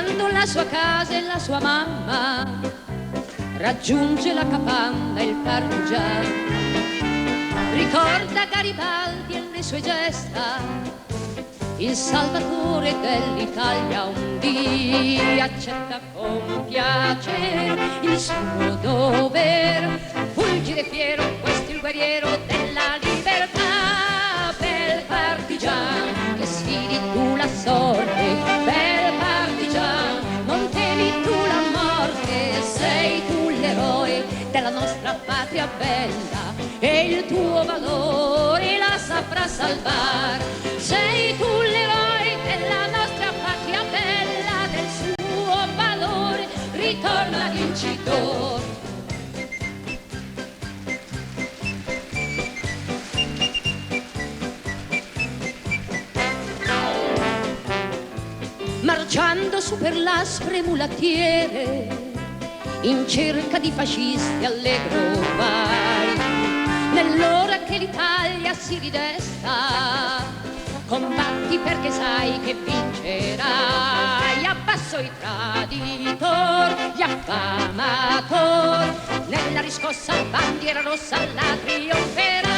lasciando la sua casa e la sua mamma, raggiunge la capanna il partigiano. Ricorda Garibaldi e le sue gesta, il salvatore dell'Italia. Un dì accetta con piacere il suo dover, fulgide fiero, questo il guerriero della libertà. Bel partigiano, che sfidi tu la sorte, bel partigiano, non temi tu la morte, sei tu l'eroe della nostra patria bella, e il tuo valore la saprà salvar. Sei tu l'eroe della nostra patria bella, del suo valore ritorna vincitore. Marciando su per l'aspre mulattiere, in cerca di fascisti allegro vai. Nell'ora che l'Italia si ridesta, combatti perché sai che vincerai. Abbasso i traditor, gli affamator, nella riscossa bandiera rossa la trionferà.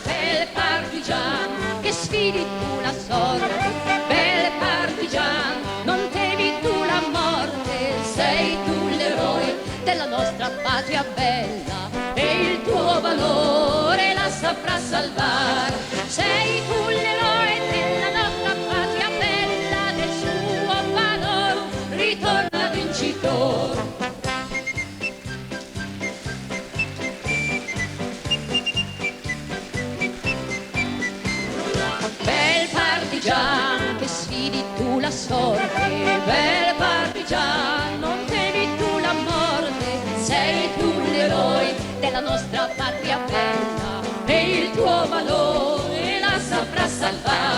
Bel partigiano, che sfidi tu la sorte, bel partigiano, non temi tu la morte, sei tu l'eroe della nostra patria bella, e il tuo valore la saprà salvare. Sei tu l'eroe della nostra patria bella, del suo valore ritorna vincitore. Bel partigiano, che sfidi tu la sorte, bel partigiano, non temi tu la morte, sei tu l'eroe della nostra patria bella, e il tuo valore la saprà salvare.